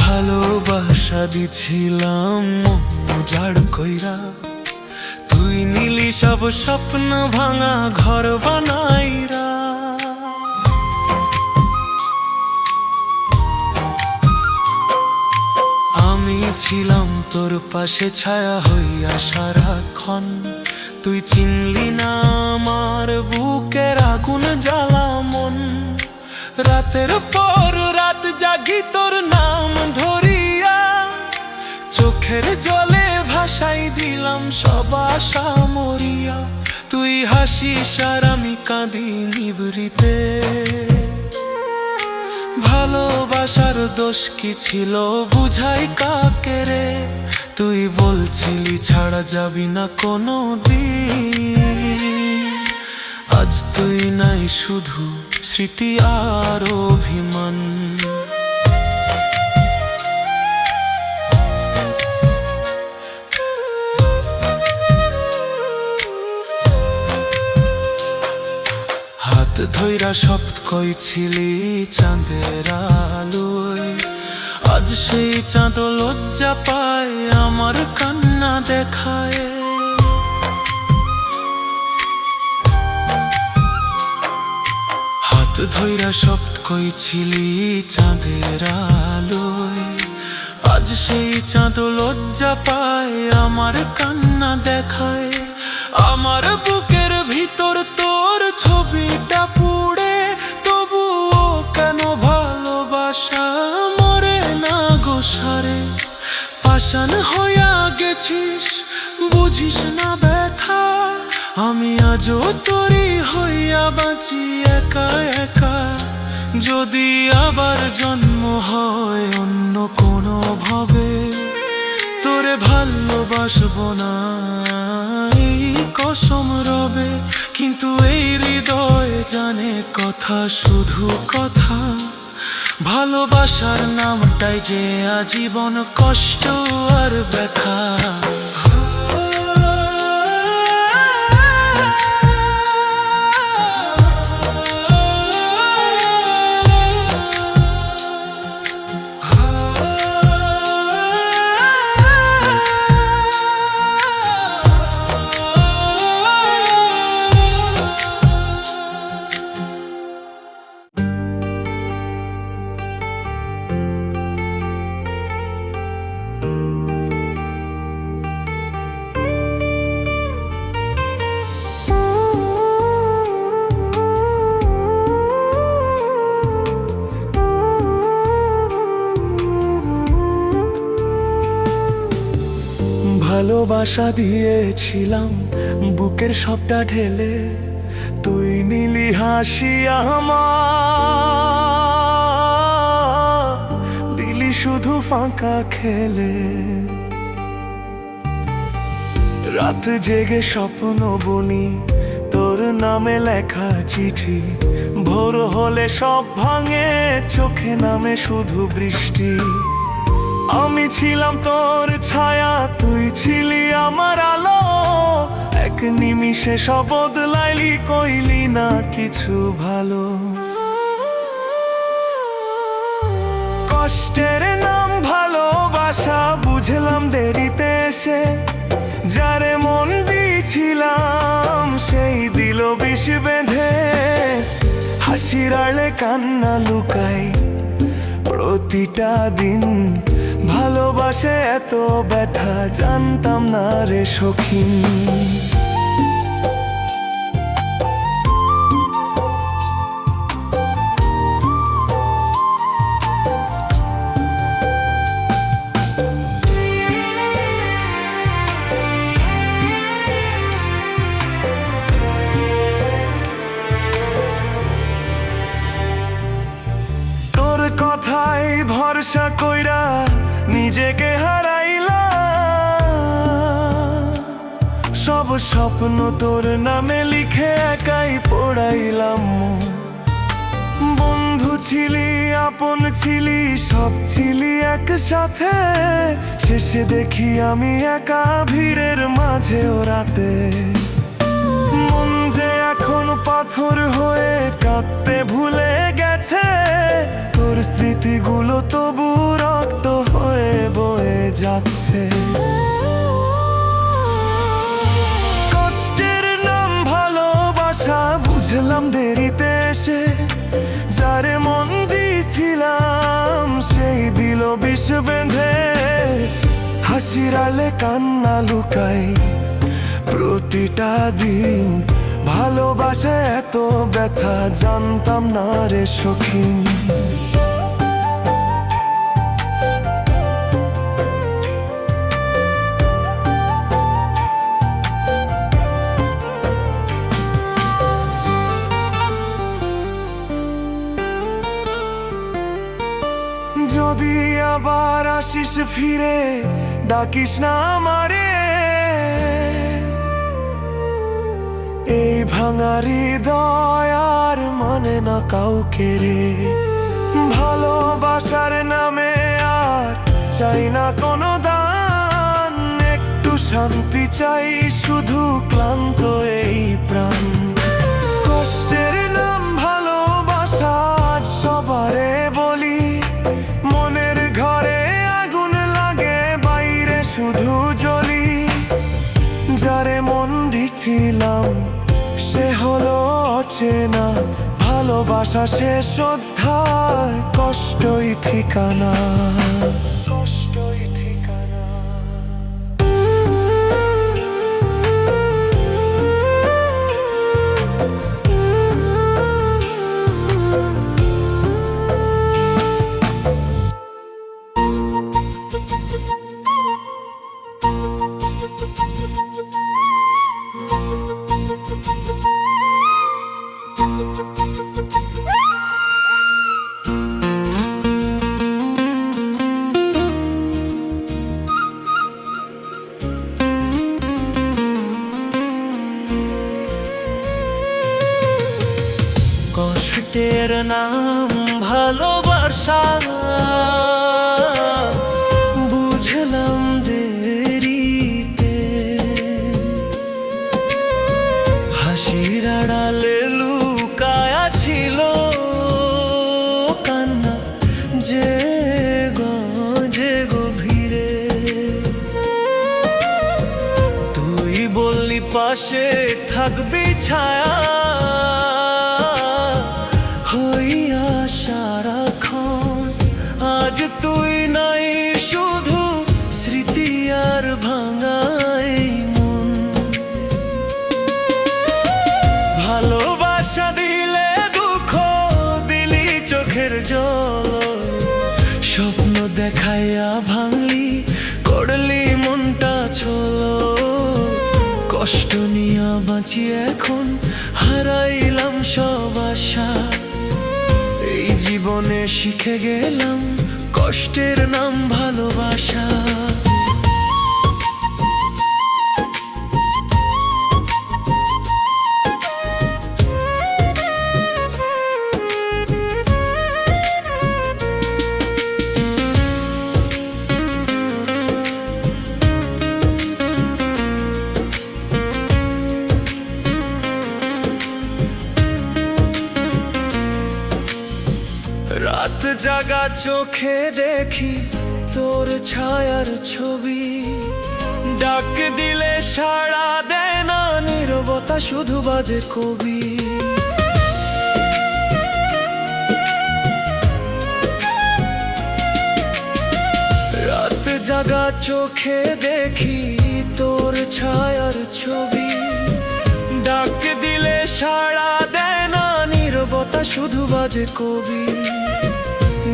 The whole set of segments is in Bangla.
ভালোবাসা দিছিলাম উজাড় কইরা, তুই নিলি সব স্বপ্ন ভাঙা ঘর বানাইরা। আমি ছিলাম তোর পাশে ছায়া হইয়া সারাক্ষণ, তুই চিনলি না আমার বুকের আগুন জ্বালা মন। রাতের পর রাত জাগি তোর নাম ধরিয়া, চোখের জলে ভাসাই দিলাম সব আশা মরিয়া। তুই হাসিস আর আমি কাঁদি নিভৃতে, ভালোবাসার দোষ কি ছিল বুঝাই কাকে রে। তুই বলছিলি ছাড়া যাবি না কোনো দিন, আজ তুই নাই শুধু স্মৃতি আর অভিমান। হাত ধইরা শপথ কইছিলি চাঁদের আলোয়, আজ সেই চাঁদ লজ্জা পায় আমার কান্না দেখায়। হাত ধইরা শপথ কইছিলি চাঁদের আলোয়, আজ সেই চাঁদ লজ্জা পায় আমার কান্না দেখায়। আমার বুকের ভিতর তোর ছবিটা পুড়ে, তবুও কেন ভালোবাসা মরে না গো সারে। পাষাণ হইয়া গেছিস বুঝিস না ব্যথা, আমি আজও তোরই হইয়া বাঁচি একা একা। যদি আবার জন্ম হয় অন্য কোনো ভাবে, তোরে ভালোবাসবো না এই কসম রবে। কিন্তু এই হৃদয় জানে কথা, শুধু কথা। ভালোবাসার নামটাই যে আজীবন কষ্ট আর ব্যথা। ভালোবাসা দিয়েছিলাম বুকের সবটা ঢেলে, তুই নিলি হাসিয়া আমার, দিলি শুধু ফাঁকা খেলে। রাত জেগে স্বপ্ন বুনি তোর নামে লেখা চিঠি, ভোর হলে সব ভাঙে চোখে নামে শুধু বৃষ্টি। আমি ছিলাম তোর ছায়া, তুই ছিলি আমার আলো, এক নিমিষে সব বদলাইলি, কইলি না কিছু ভালো। কষ্টের নাম ভালোবাসা বুঝলাম দেরিতে এসে, যারে মন দিয়েছিলাম সেই দিল বিষ বেঁধে। হাসির আড়ে কান্না লুকাই প্রতিটা দিন, ভালোবাসে এত ব্যথা জানতাম না রে সখিন। তোর কথাই ভরসা কইরা নিজেকে হারাইলা, সব স্বপ্ন তোর নামে লিখে একাই পড়াইলাম। বন্ধু ছিলি আপন ছিলি সব ছিলি একসাথে, শেষে দেখি আমি একা ভিড়ের মাঝেও রাতে। মন যে এখন পাথর হয়ে কাঁদতে ভুলে গেছে, তোর স্মৃতিগুলো তবু রক্ত বিষ বেঁধে হাসির আলে কান্না লুকাই প্রতিটা দিন। ভালোবাসা এত ব্যথা জানতাম না রে সখিন। যদি আবার আসিস ফিরে ডাকিস না আমারে, এই ভাঙারি দয়ার মানে না কাউকে রে। ভালোবাসার নামে আর চাই না কোনো দান, একটু শান্তি চাই শুধু ক্লান্ত এই প্রাণ। কষ্টের নাম ভালোবাসা আজ সবারে বলি, মনের ঘরে আগুন লাগে বাইরে শুধু জ্বলি। যারে মন দিছিলাম সে হলো অচেনা, ভালোবাসা শেষ অধ্যায় কষ্টই ঠিকানা, কষ্টই ঠিকানা। কষ্টের নাম ভালোবাসা বুঝলাম দেরিতে, হাসির আড়ালে লুকায়া ছিল কান্না যে গভীরে। তুই বললি পাশে থাকবি ছায়া হইয়া সারাক্ষণ, আজ তুই নাই শুধু স্মৃতি আর ভাঙাই মন। ভালোবাসা দিলে দুঃখ দিলি চোখের জল, স্বপ্ন দেখাইয়া ভাঙলি করলি মনটা ছলো। কষ্ট নিয়া বাঁচি এখন হারাইলাম সব আশা, এই জীবনে শিখে গেলাম কষ্টের নাম ভালোবাসা। রাত জাগা চোখে দেখি তোর ছায়ার ছবি, ডাক দিলে সাড়া দেয় না, নীরবতা শুধু বাজে কবি। রাত জাগা চোখে দেখি তোর ছায়ার ছবি, ডাক দিলে সাড়া দেয় না, নীরবতা শুধু বাজে কবি।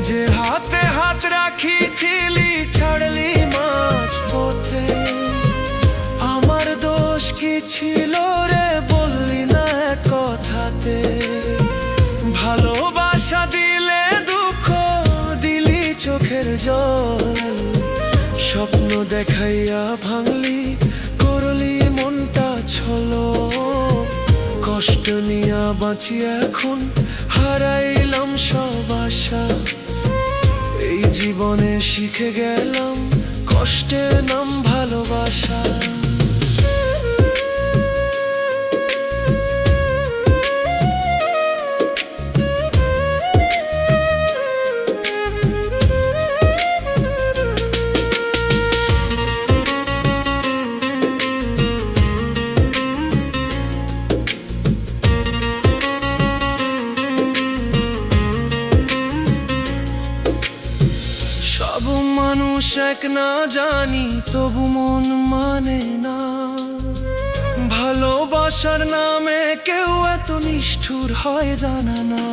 যে হাতে হাত রাখিছিলি ছাড়লি মাঝ পথে, আমার দোষ কি ছিল রে বললি না এক কথাতে। ভালোবাসা দিলে দুঃখ দিলি চোখের জল, স্বপ্ন দেখাইয়া ভাঙলি করলি মনটা ছলো। কষ্ট নিয়া বাঁচি এখন হারাইলাম সব আশা, এই জীবনে শিখে গেলাম কষ্টের নাম ভালোবাসা। সব সব মানুষ এক না জানি, তবু মন মানে না। ভালোবাসার নামে কেউ এত নিষ্ঠুর হয় জানা না।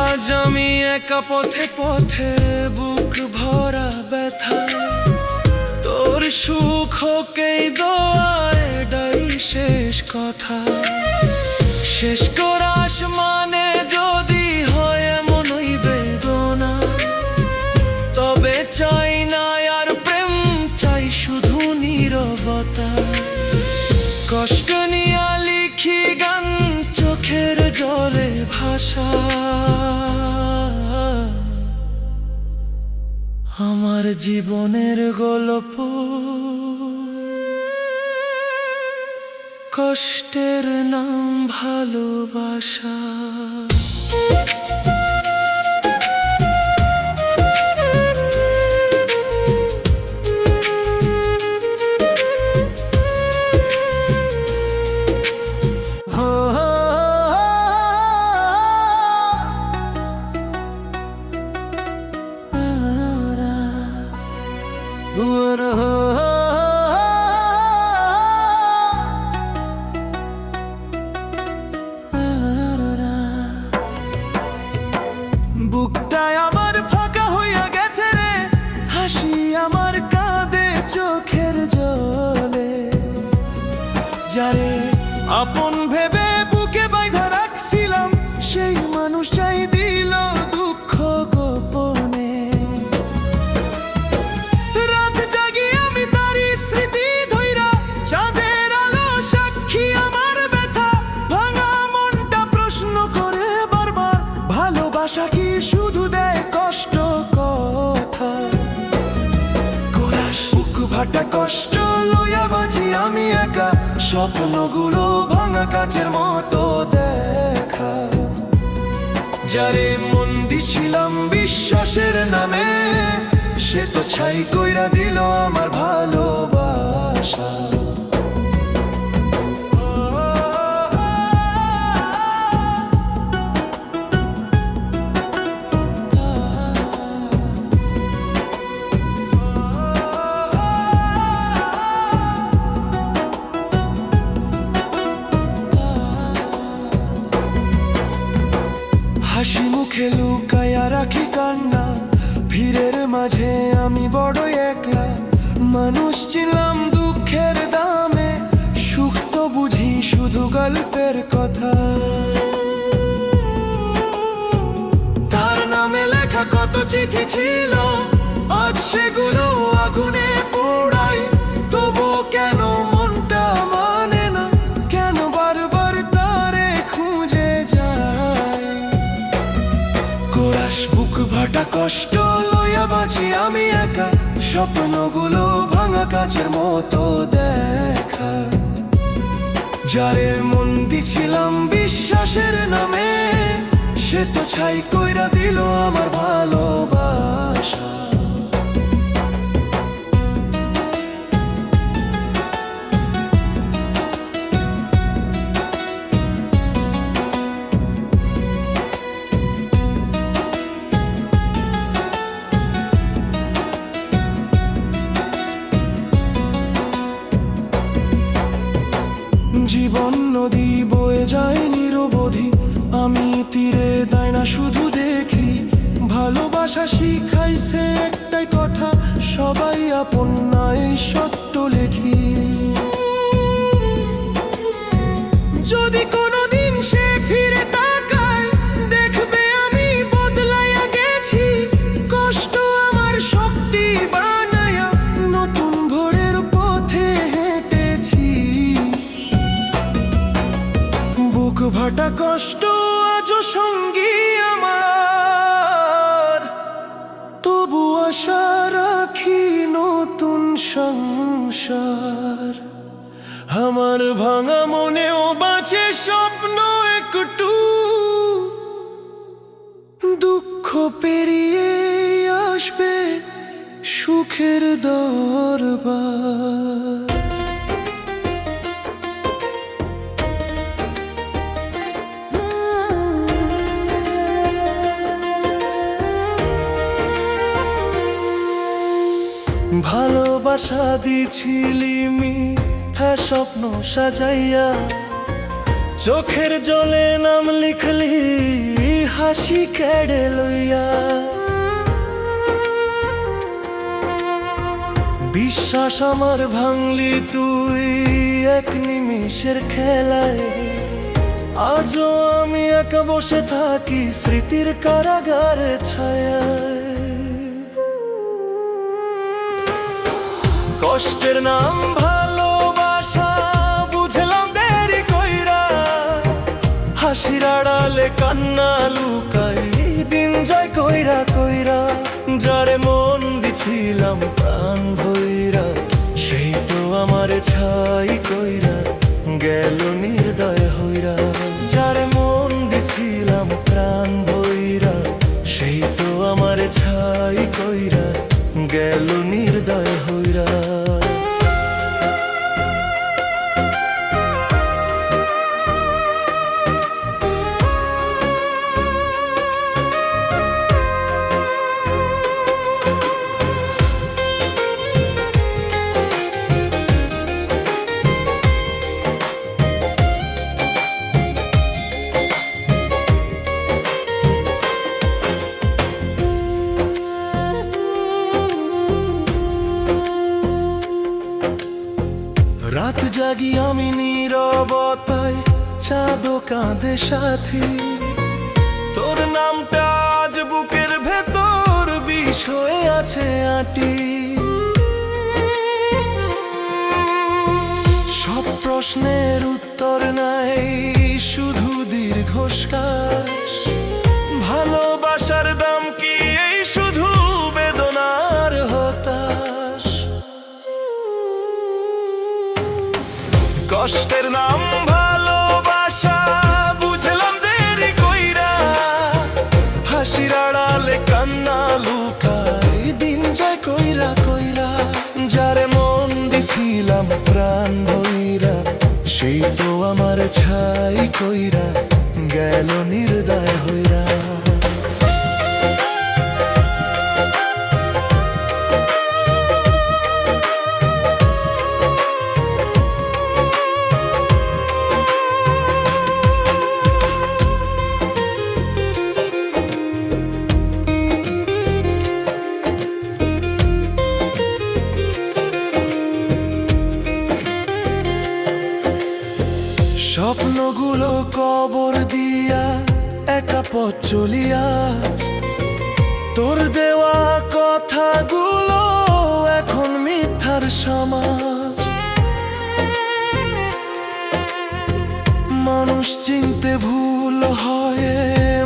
আজ আমি একা পথে পথে, বুক ভরা ব্যথায়। তোর সুখ হোকেই দোয়ায়, এটাই শেষ কথা। শেষ করাস মানে যদি হয় এমনই বেদনা, তবে চাই না আর প্রেম, চাই শুধু নীরবতা। কষ্ট নিয়ে লিখি গান, চোখের জলে ভাষা। আমার জীবনের গল্প, কষ্টের নাম ভালোবাসা। বুকটায় আমার ফাঁকা হইয়া গেছে রে, হাসি আমার কাঁদে চোখের জলে। যারে আপন ভেবে বুকে বাইধা রাখছিলাম, সেই মানুষটাই দিল দুঃখ গোপনে। রাত জাগি আমি তারই স্মৃতি ধইরা, চাঁদের আলো সাক্ষী আমার ব্যথা। ভাঙা মনটা প্রশ্ন করে বারবার, ভালোবাসা কি শুধু দেয় কষ্ট কথা? কোরাস বুক ভাটা কষ্ট লইয়া বাঁচি আমি একা, স্বপ্নগুলো ভাঙা কাচের মতো দেখা। যারে মন দিছিলাম বিশ্বাসের নামে, সে তো ছাই কইরা দিল আমার ভালোবাসা। হাসি মুখে লুকায়া রাখি কান্না, ভিড়ের মাঝে আমি বড় একলা। মানুষ ছিলাম দুঃখের দামে, সুখ তো বুঝি শুধু গল্পের কথা। তার নামে লেখা কত চিঠি ছিল, আজ সেগুলো আগুনে পোড়াই। তবু কেন মনটা মানে না, কেন বারবার তারে খুঁজে যায়? কোরাস বুক ভাটা কষ্ট লইয়া বাঁচি আমি একা, স্বপ্নগুলো ভাঙা কাচের মতো দেখা। যারে মন দিছিলাম বিশ্বাসের নামে, সে তো ছাই কইরা দিল আমার ভালোবাসা। জীবন নদী বয়ে যায় নিরবধি, আমি তীরে দায় না শুধু দেখি। ভালোবাসা শিখাইছে একটাই কথা, সবাই আপন নাই সত্য লেখি। যদি কোনোদিন সে ফিরে তাকায়, দেখবে আমি বদলাইয়া গেছি। কষ্ট আমার শক্তি বানায়া, নতুন ভোরের পথে হেঁটেছি। বুক ভাটা কষ্ট আজও সঙ্গী আমার, তবু আশা রাখি নতুন সংসার। আমার ভাঙা মনেও বাঁচে স্বপ্ন একটু, দুঃখ পেরিয়ে আসবে সুখের দরবার। আশা দিছিলি মিথ্যা স্বপ্ন সাজাইয়া, চোখের জলে নাম লিখলি হাসি কেড়ে লইয়া। বিশ্বাস আমার ভাঙলি তুই এক নিমিষের খেলায়, আজও আমি একা বসে থাকি স্মৃতির কারাগারে ছায়ায়। কষ্টের নাম ভালোবাসা বুঝলাম দেরি কইরা, হাসির আড়ালে কান্না লুকাই দিন যায় কইরা কইরা। যারে মন দিছিলাম প্রাণ ভইরা, সেই তো আমার ছাই কইরা গেল নির্দয় হইরা। যারে মন দিছিলাম প্রাণ ভইরা, সেই তো আমার ছাই কইরা গেল নির্দয় হইরা। রাত জাগি আমি নীরবতায়, চাঁদও কাঁদে সাথী। তোর নামটা আজ বুকের ভেতর বিষ হয়ে আছে আঁটি। সব প্রশ্নের উত্তর নাই, শুধু দীর্ঘশ্বাস। ভালোবাসার দাম কি এই শুধু বেদনার হতাশ। কষ্টের নাম ভালোবাসা বুঝলাম দেরি কইরা, হাসির আড়ালে কান্না লুকাই দিন যায় কইরা কইরা। যারে মন দিছিলাম প্রাণ ভইরা, সেই তো আমার ছাই কইরা গেল নির্দয় হইরা। স্বপ্নগুলো কবর দিয়া একা পথ চলিয়া, তোর দেওয়া কথাগুলো এখন মিথ্যার সমাজ। মানুষ চিনতে ভুল হয়,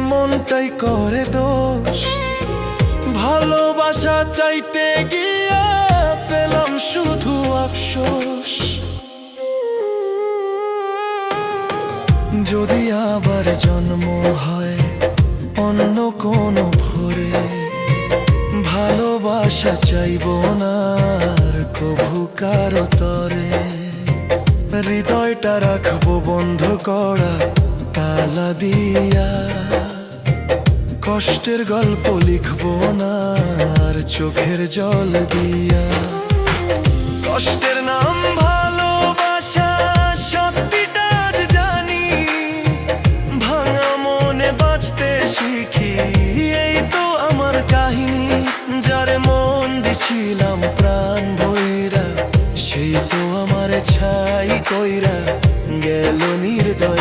মনটাই করে দোষ। ভালোবাসা চাইতে গিয়া পেলাম শুধু আফসোস। যদি আবার জন্ম হয় অন্য কোনো ভোরে, ভালোবাসা চাইব না আর কভু কারো তরে। হৃদয়টা রাখবো বন্ধ করা তালা দিয়া, কষ্টের গল্প লিখবো না আর চোখের জল দিয়া। কষ্টের নাম ভালোবাসা সত্যিটা আজ জানি, ভাঙা মনে বাঁচতে শিখি এই তো আমার কাহিনী। যারে মন দিছিলাম প্রাণ ভইরা, সেই তো আমার ছাই কইরা গেল নির্দয়